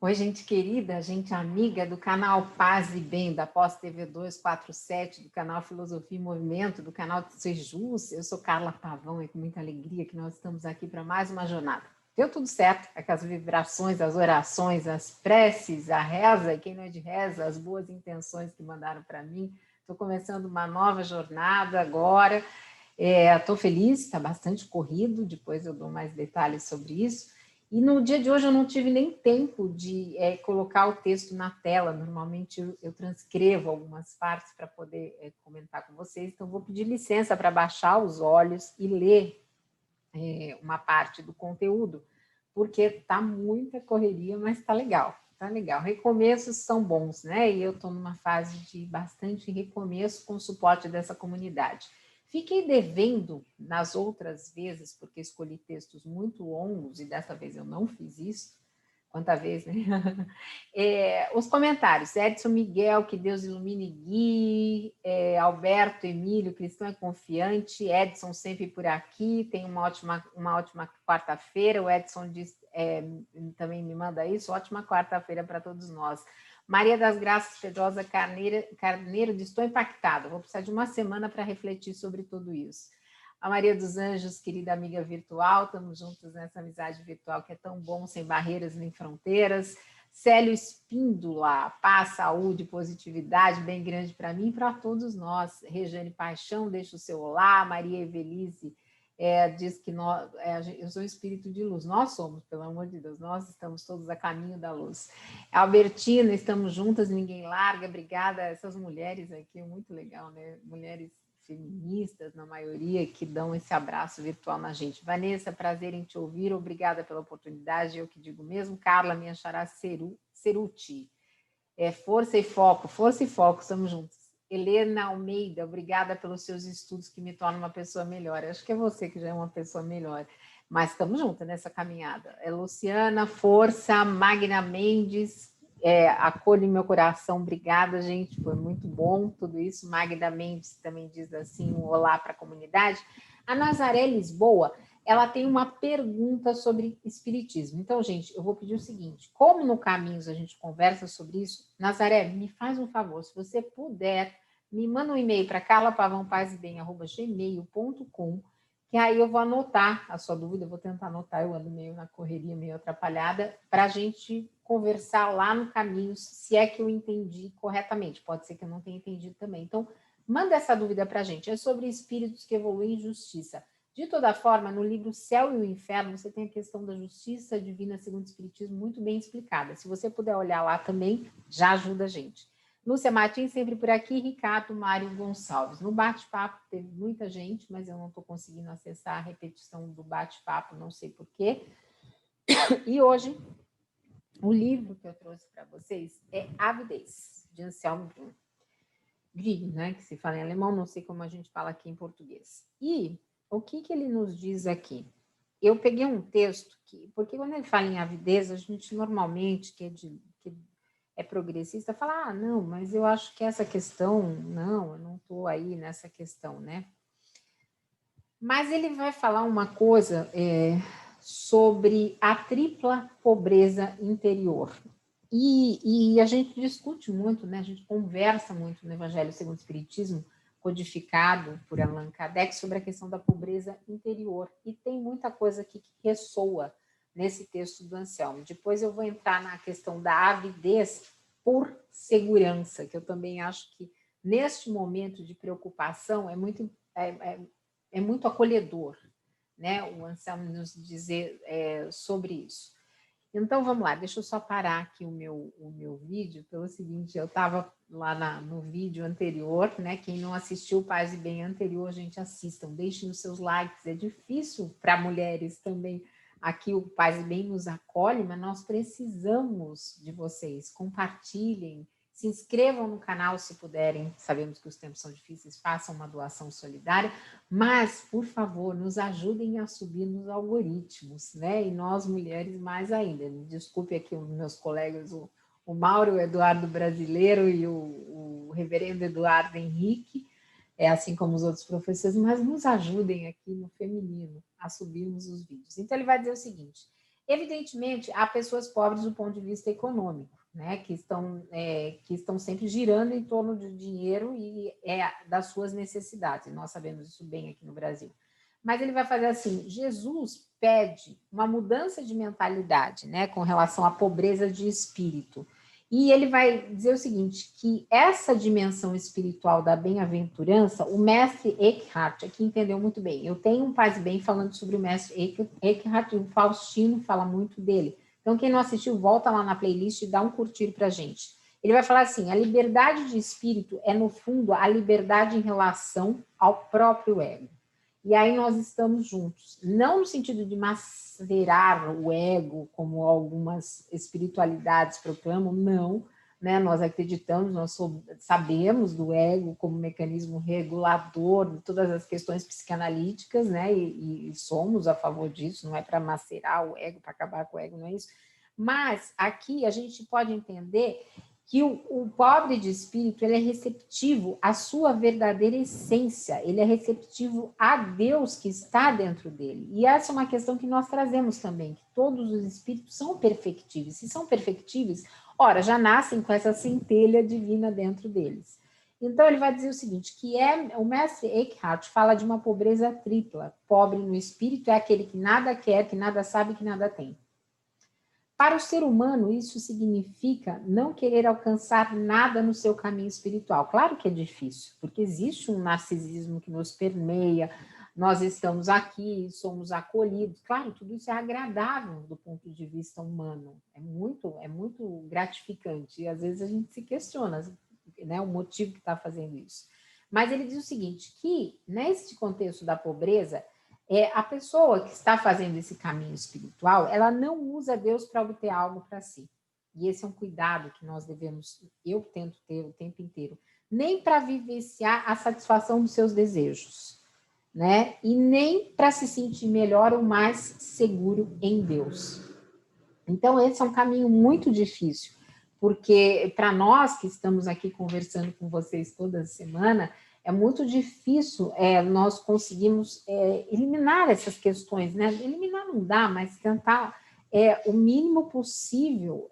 Oi, gente querida, gente amiga do canal Paz e Bem, da Pós TV 247, do canal Filosofia e Movimento, do canal Sejus. Eu sou Carla Pavão e com muita alegria que nós estamos aqui para mais uma jornada. Deu tudo certo, aquelas vibrações, as orações, as preces, a reza, e quem não é de reza, as boas intenções que mandaram para mim. Estou começando uma nova jornada agora. Estou feliz, está bastante corrido, depois eu dou mais detalhes sobre isso. E no dia de hoje eu não tive nem tempo de colocar o texto na tela. Normalmente eu transcrevo algumas partes para poder comentar com vocês, então vou pedir licença para baixar os olhos e ler uma parte do conteúdo, porque está muita correria, mas está legal, tá legal. Recomeços são bons, né? E eu estou numa fase de bastante recomeço com o suporte dessa comunidade. Fiquei devendo nas outras vezes, porque escolhi textos muito longos, e dessa vez eu não fiz isso. Quanta vez, né? Os comentários. Edson Miguel, que Deus ilumine Gui. Alberto Emílio, cristão é confiante. Edson sempre por aqui. Tem uma ótima quarta-feira. O Edson diz, também me manda isso. Ótima quarta-feira para todos nós. Maria das Graças Pedrosa Carneiro diz, estou impactada. Vou precisar de uma semana para refletir sobre tudo isso. A Maria dos Anjos, querida amiga virtual, estamos juntos nessa amizade virtual que é tão bom, sem barreiras nem fronteiras. Célio Espíndola, paz, saúde, positividade, bem grande para mim e para todos nós. Rejane Paixão, deixa o seu olá. Maria Evelise diz que eu sou espírito de luz. Nós somos, pelo amor de Deus, nós estamos todos a caminho da luz. Albertina, estamos juntas, ninguém larga. Obrigada a essas mulheres aqui, muito legal, né? Mulheres feministas, na maioria, que dão esse abraço virtual na gente. Vanessa, prazer em te ouvir, obrigada pela oportunidade, eu que digo mesmo. Carla, minha xará Ceruti. Força e foco, estamos juntos. Helena Almeida, obrigada pelos seus estudos que me tornam uma pessoa melhor. Acho que é você que já é uma pessoa melhor, mas estamos juntas nessa caminhada. Luciana, força. Magna Mendes, acolhe meu coração, obrigada, gente, foi muito bom tudo isso. Magda Mendes também diz assim, um olá para a comunidade. A Nazaré Lisboa, ela tem uma pergunta sobre espiritismo. Então, gente, eu vou pedir o seguinte, como no Caminhos a gente conversa sobre isso, Nazaré, me faz um favor, se você puder, me manda um e-mail para carlapavãopazebem@gmail.com, que aí eu vou anotar a sua dúvida, eu vou tentar anotar, eu ando meio na correria, meio atrapalhada, para a gente conversar lá no Caminhos, se é que eu entendi corretamente. Pode ser que eu não tenha entendido também. Então, manda essa dúvida para a gente. É sobre espíritos que evoluem em justiça. De toda forma, no livro Céu e o Inferno, você tem a questão da justiça divina segundo o Espiritismo muito bem explicada. Se você puder olhar lá também, já ajuda a gente. Lúcia Martins, sempre por aqui. Ricardo Mário Gonçalves. No bate-papo teve muita gente, mas eu não estou conseguindo acessar a repetição do bate-papo, não sei porquê. E hoje, o livro que eu trouxe para vocês é Avidez, de Anselmo Grimm, né, que se fala em alemão, não sei como a gente fala aqui em português. E o que ele nos diz aqui? Eu peguei um texto porque quando ele fala em avidez, a gente normalmente, que é progressista, fala, não, mas eu acho que essa questão, não, eu não estou aí nessa questão, né? Mas ele vai falar uma coisa sobre a tripla pobreza interior. E a gente discute muito, né? A gente conversa muito no Evangelho segundo o Espiritismo, codificado por Allan Kardec, sobre a questão da pobreza interior. E tem muita coisa aqui que ressoa nesse texto do Anselmo. Depois eu vou entrar na questão da avidez por segurança, que eu também acho que neste momento de preocupação é muito acolhedor, né? O Anselmo nos dizer sobre isso. Então, vamos lá, deixa eu só parar aqui o meu vídeo, pelo seguinte, eu estava lá no vídeo anterior, né? Quem não assistiu o Paz e Bem anterior, gente, assistam, deixem os seus likes, é difícil para mulheres também. Aqui o Paz e Bem nos acolhe, mas nós precisamos de vocês, compartilhem, se inscrevam no canal se puderem, sabemos que os tempos são difíceis, façam uma doação solidária, mas, por favor, nos ajudem a subir nos algoritmos, né? E nós, mulheres, mais ainda. Desculpe aqui os meus colegas, o Mauro, o Eduardo Brasileiro e o reverendo Eduardo Henrique, assim como os outros professores, mas nos ajudem aqui no feminino a subirmos os vídeos. Então, ele vai dizer o seguinte, Evidentemente, há pessoas pobres do ponto de vista econômico, né, que estão sempre girando em torno de dinheiro e das suas necessidades. E nós sabemos isso bem aqui no Brasil. Mas ele vai fazer assim, Jesus pede uma mudança de mentalidade, né, com relação à pobreza de espírito. E ele vai dizer o seguinte, que essa dimensão espiritual da bem-aventurança, o mestre Eckhart aqui entendeu muito bem. Eu tenho um Paz e Bem falando sobre o mestre Eckhart, e o Faustino fala muito dele. Então, quem não assistiu, volta lá na playlist e dá um curtir pra gente. Ele vai falar assim, a liberdade de espírito é, no fundo, a liberdade em relação ao próprio ego. E aí nós estamos juntos. Não no sentido de macerar o ego, como algumas espiritualidades proclamam, não. Né? Nós acreditamos, nós sabemos do ego como mecanismo regulador de todas as questões psicanalíticas, né? E somos a favor disso, não é para macerar o ego, para acabar com o ego, não é isso. Mas aqui a gente pode entender que o pobre de espírito ele é receptivo à sua verdadeira essência, ele é receptivo a Deus que está dentro dele. E essa é uma questão que nós trazemos também, que todos os espíritos são perfectíveis. Se são perfectíveis, ora, já nascem com essa centelha divina dentro deles. Então, ele vai dizer o seguinte, que o mestre Eckhart fala de uma pobreza tripla. Pobre no espírito é aquele que nada quer, que nada sabe, que nada tem. Para o ser humano, isso significa não querer alcançar nada no seu caminho espiritual. Claro que é difícil, porque existe um narcisismo que nos permeia, nós estamos aqui, somos acolhidos. Claro, tudo isso é agradável do ponto de vista humano, é muito gratificante, e às vezes a gente se questiona, né, o motivo que está fazendo isso. Mas ele diz o seguinte, que nesse contexto da pobreza, a pessoa que está fazendo esse caminho espiritual, ela não usa Deus para obter algo para si. E esse é um cuidado que nós devemos, eu tento ter o tempo inteiro, nem para vivenciar a satisfação dos seus desejos, né? E nem para se sentir melhor ou mais seguro em Deus. Então, esse é um caminho muito difícil, porque para nós que estamos aqui conversando com vocês toda semana, é muito difícil nós conseguirmos eliminar essas questões, né? Eliminar não dá, mas tentar o mínimo possível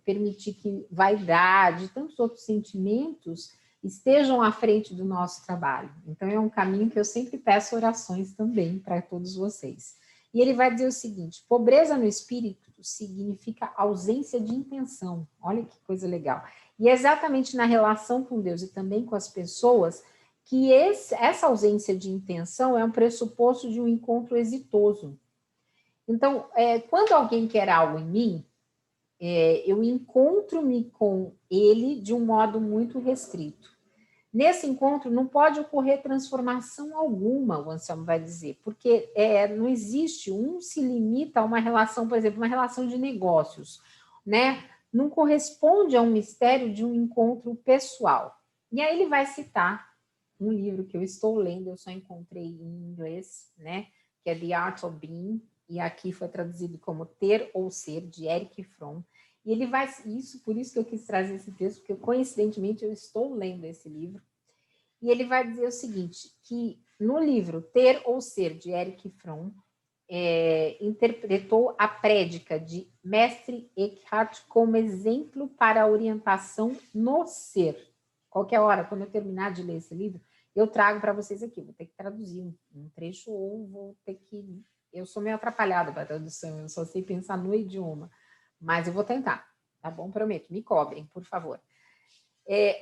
permitir que vaidade e tantos outros sentimentos estejam à frente do nosso trabalho. Então, é um caminho que eu sempre peço orações também para todos vocês. E ele vai dizer o seguinte, pobreza no espírito significa ausência de intenção. Olha que coisa legal. E é exatamente na relação com Deus e também com as pessoas que essa ausência de intenção é um pressuposto de um encontro exitoso. Então, quando alguém quer algo em mim, eu encontro-me com ele de um modo muito restrito. Nesse encontro não pode ocorrer transformação alguma, o Anselmo vai dizer, porque não existe, se limita a uma relação, por exemplo, uma relação de negócios, né? Não corresponde a um mistério de um encontro pessoal. E aí ele vai citar um livro que eu estou lendo, eu só encontrei em inglês, né? Que é The Art of Being, e aqui foi traduzido como Ter ou Ser, de Erich Fromm. E ele vai, por isso que eu quis trazer esse texto, porque coincidentemente eu estou lendo esse livro, e ele vai dizer o seguinte, que no livro Ter ou Ser, de Erich Fromm, interpretou a prédica de mestre Eckhart como exemplo para a orientação no ser. Qualquer hora, quando eu terminar de ler esse livro, eu trago para vocês aqui, vou ter que traduzir um trecho ou vou ter que... Eu sou meio atrapalhada para a tradução, eu só sei pensar no idioma, mas eu vou tentar, tá bom? Prometo, me cobrem, por favor.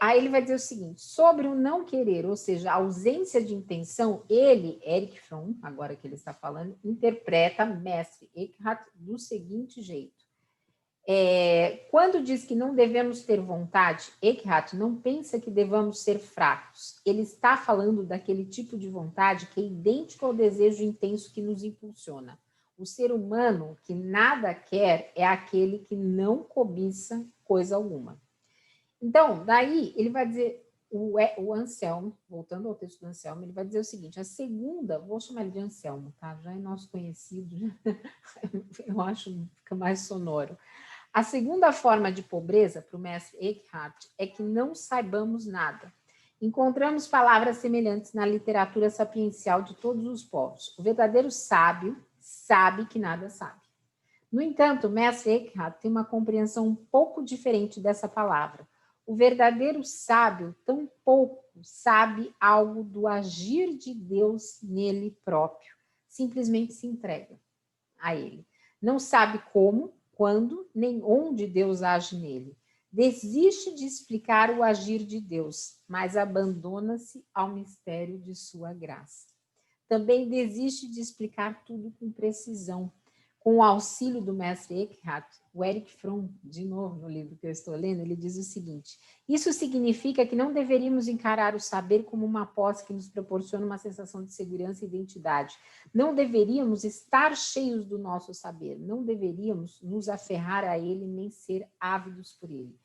Aí ele vai dizer o seguinte, sobre o não querer, ou seja, a ausência de intenção, Erich Fromm, agora que ele está falando, interpreta mestre Eckhart do seguinte jeito. Quando diz que não devemos ter vontade, Eckhart não pensa que devamos ser fracos. Ele está falando daquele tipo de vontade que é idêntico ao desejo intenso que nos impulsiona. O ser humano que nada quer é aquele que não cobiça coisa alguma. Então, daí ele vai dizer, o Anselmo, voltando ao texto do Anselmo, ele vai dizer o seguinte, a segunda, vou chamar ele de Anselmo, tá? Já é nosso conhecido, eu acho que fica mais sonoro. A segunda forma de pobreza, para o mestre Eckhart, é que não saibamos nada. Encontramos palavras semelhantes na literatura sapiencial de todos os povos. O verdadeiro sábio sabe que nada sabe. No entanto, o mestre Eckhart tem uma compreensão um pouco diferente dessa palavra. O verdadeiro sábio tampouco sabe algo do agir de Deus nele próprio. Simplesmente se entrega a ele. Não sabe como, quando, nem onde Deus age nele. Desiste de explicar o agir de Deus, mas abandona-se ao mistério de sua graça. Também desiste de explicar tudo com precisão. Com o auxílio do mestre Eckhart, o Erich Fromm, de novo no livro que eu estou lendo, ele diz o seguinte: isso significa que não deveríamos encarar o saber como uma posse que nos proporciona uma sensação de segurança e identidade. Não deveríamos estar cheios do nosso saber, não deveríamos nos aferrar a ele nem ser ávidos por ele.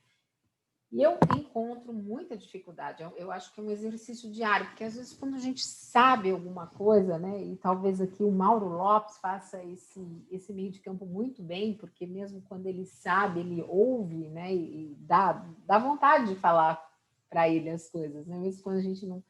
E eu encontro muita dificuldade, eu acho que é um exercício diário, porque às vezes quando a gente sabe alguma coisa, né, e talvez aqui o Mauro Lopes faça esse meio de campo muito bem, porque mesmo quando ele sabe, ele ouve, né, e dá vontade de falar para ele as coisas, né, mesmo quando a gente não...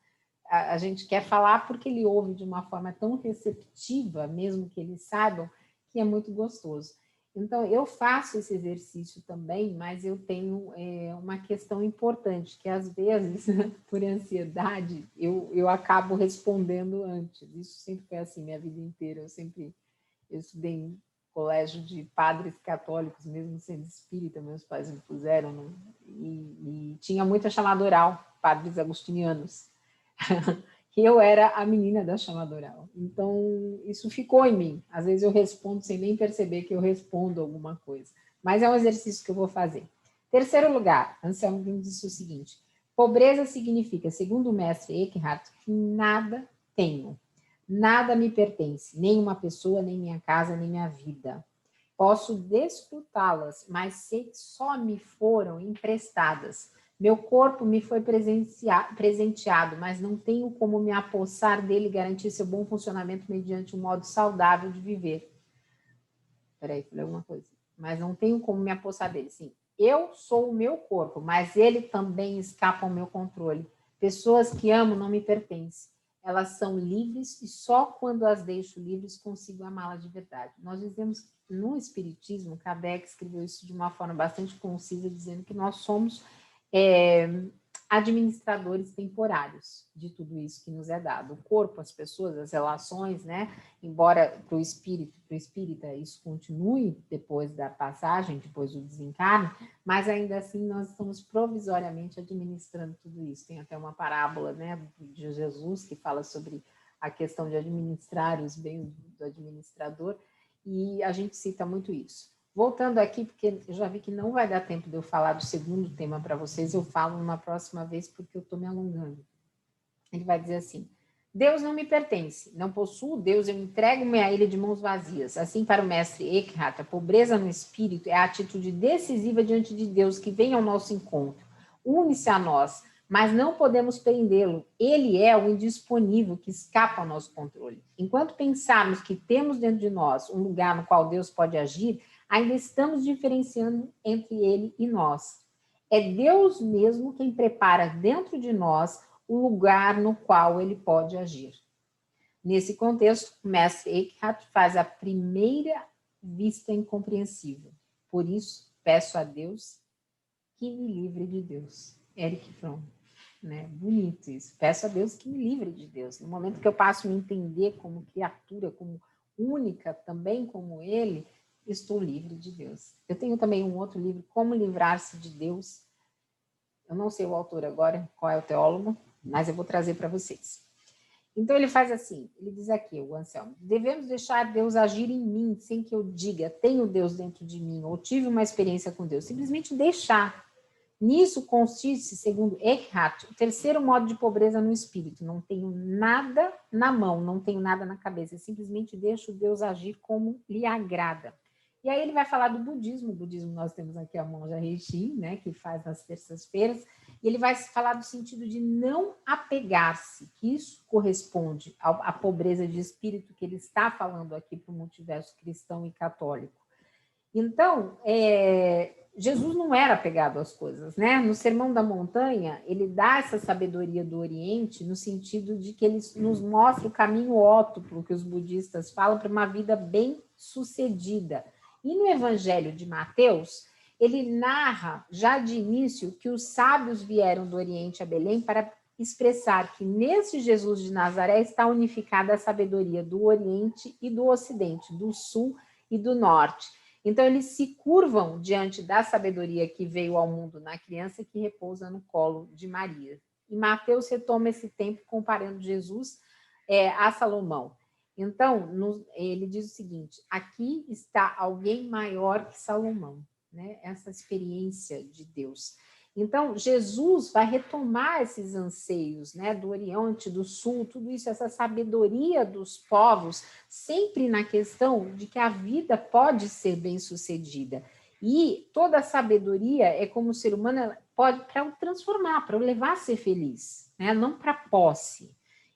A gente quer falar porque ele ouve de uma forma tão receptiva, mesmo que eles saibam, que é muito gostoso. Então, eu faço esse exercício também, mas eu tenho uma questão importante, que às vezes, por ansiedade, eu acabo respondendo antes. Isso sempre foi assim, minha vida inteira. Eu estudei em colégio de padres católicos, mesmo sendo espírita, meus pais me puseram, e tinha muita chamada oral, padres agostinianos. Que eu era a menina da chamada oral. Então, isso ficou em mim. Às vezes eu respondo sem nem perceber que eu respondo alguma coisa. Mas é um exercício que eu vou fazer. Terceiro lugar, Anselmo disse o seguinte: pobreza significa, segundo o mestre Eckhart, que nada tenho. Nada me pertence, nem uma pessoa, nem minha casa, nem minha vida. Posso desfrutá-las, mas sei que só me foram emprestadas. Meu corpo me foi presenteado, mas não tenho como me apossar dele e garantir seu bom funcionamento mediante um modo saudável de viver. Peraí, falei alguma coisa. Mas não tenho como me apossar dele. Sim, eu sou o meu corpo, mas ele também escapa ao meu controle. Pessoas que amo não me pertencem. Elas são livres e só quando as deixo livres consigo amá-las de verdade. Nós dizemos que no Espiritismo, Kardec escreveu isso de uma forma bastante concisa, dizendo que nós somos administradores temporários de tudo isso que nos é dado. O corpo, as pessoas, as relações, né? Embora para o espírita, isso continue depois da passagem, depois do desencarne, mas ainda assim nós estamos provisoriamente administrando tudo isso. Tem até uma parábola, né, de Jesus que fala sobre a questão de administrar os bens do administrador, e a gente cita muito isso. Voltando aqui, porque eu já vi que não vai dar tempo de eu falar do segundo tema para vocês, eu falo numa próxima vez porque eu estou me alongando. Ele vai dizer assim: Deus não me pertence, não possuo Deus, eu entrego-me a ele de mãos vazias. Assim, para o mestre Eckhart, a pobreza no espírito é a atitude decisiva diante de Deus que vem ao nosso encontro. Une-se a nós, mas não podemos prendê-lo. Ele é o indisponível que escapa ao nosso controle. Enquanto pensarmos que temos dentro de nós um lugar no qual Deus pode agir, ainda estamos diferenciando entre ele e nós. É Deus mesmo quem prepara dentro de nós o lugar no qual ele pode agir. Nesse contexto, o mestre Eckhart faz a primeira vista incompreensível. Por isso, peço a Deus que me livre de Deus. Erich Fromm. Né? Bonito isso. Peço a Deus que me livre de Deus. No momento que eu passo a me entender como criatura, como única, também como ele, estou livre de Deus. Eu tenho também um outro livro, Como Livrar-se de Deus. Eu não sei o autor agora, qual é o teólogo, mas eu vou trazer para vocês. Então ele faz assim, ele diz aqui, o Anselmo: devemos deixar Deus agir em mim sem que eu diga, tenho Deus dentro de mim, ou tive uma experiência com Deus. Simplesmente deixar. Nisso consiste, segundo Eckhart, o terceiro modo de pobreza no espírito. Não tenho nada na mão, não tenho nada na cabeça, eu simplesmente deixo Deus agir como lhe agrada. E aí ele vai falar do budismo. O budismo nós temos aqui a monja Reishin, né, que faz nas terças-feiras, e ele vai falar do sentido de não apegar-se, que isso corresponde à pobreza de espírito que ele está falando aqui para o multiverso cristão e católico. Então, Jesus não era apegado às coisas, né? No Sermão da Montanha, ele dá essa sabedoria do Oriente no sentido de que ele nos mostra o caminho ótuplo que os budistas falam para uma vida bem-sucedida. E no Evangelho de Mateus, ele narra já de início que os sábios vieram do Oriente a Belém para expressar que nesse Jesus de Nazaré está unificada a sabedoria do Oriente e do Ocidente, do Sul e do Norte. Então, eles se curvam diante da sabedoria que veio ao mundo na criança que repousa no colo de Maria. E Mateus retoma esse tempo comparando Jesus a Salomão. Então, ele diz o seguinte: aqui está alguém maior que Salomão, né? Essa experiência de Deus. Então, Jesus vai retomar esses anseios, né, do Oriente, do Sul, tudo isso, essa sabedoria dos povos, sempre na questão de que a vida pode ser bem-sucedida. E toda a sabedoria é como o ser humano pode para o transformar, para o levar a ser feliz, né, não para posse.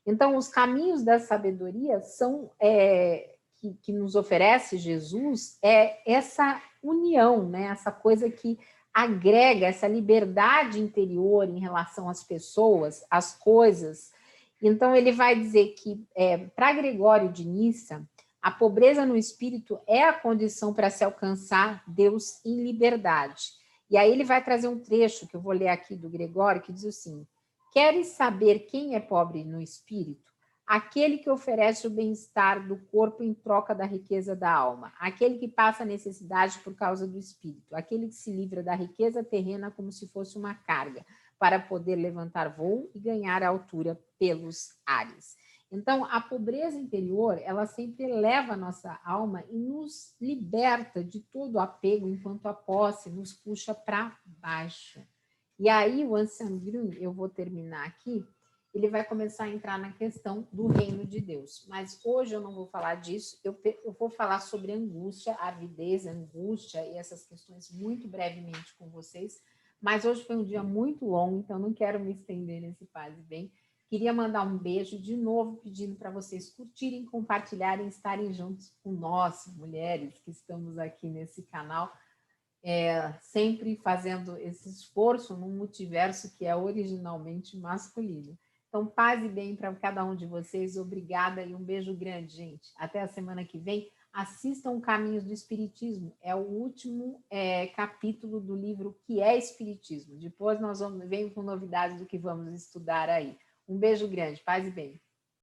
Então, os caminhos da sabedoria são que nos oferece Jesus essa união, né, essa coisa que agrega essa liberdade interior em relação às pessoas, às coisas. Então, ele vai dizer que, para Gregório de Nissa, a pobreza no espírito é a condição para se alcançar Deus em liberdade. E aí ele vai trazer um trecho que eu vou ler aqui do Gregório, que diz assim: queres saber quem é pobre no espírito? Aquele que oferece o bem-estar do corpo em troca da riqueza da alma, aquele que passa necessidade por causa do espírito, aquele que se livra da riqueza terrena como se fosse uma carga, para poder levantar voo e ganhar a altura pelos ares. Então, a pobreza interior, ela sempre eleva a nossa alma e nos liberta de todo o apego enquanto a posse nos puxa para baixo. E aí, o Anselm Grün, eu vou terminar aqui, ele vai começar a entrar na questão do reino de Deus. Mas hoje eu não vou falar disso, eu vou falar sobre angústia, avidez, angústia e essas questões muito brevemente com vocês. Mas hoje foi um dia muito longo, então não quero me estender nesse Paz e Bem. Queria mandar um beijo de novo, pedindo para vocês curtirem, compartilharem, estarem juntos com nós, mulheres, que estamos aqui nesse canal, sempre fazendo esse esforço num multiverso que é originalmente masculino. Então, paz e bem para cada um de vocês. Obrigada e um beijo grande, gente. Até a semana que vem. Assistam Caminhos do Espiritismo. É o último capítulo do livro que é Espiritismo. Depois nós vamos com novidades do que vamos estudar aí. Um beijo grande. Paz e bem.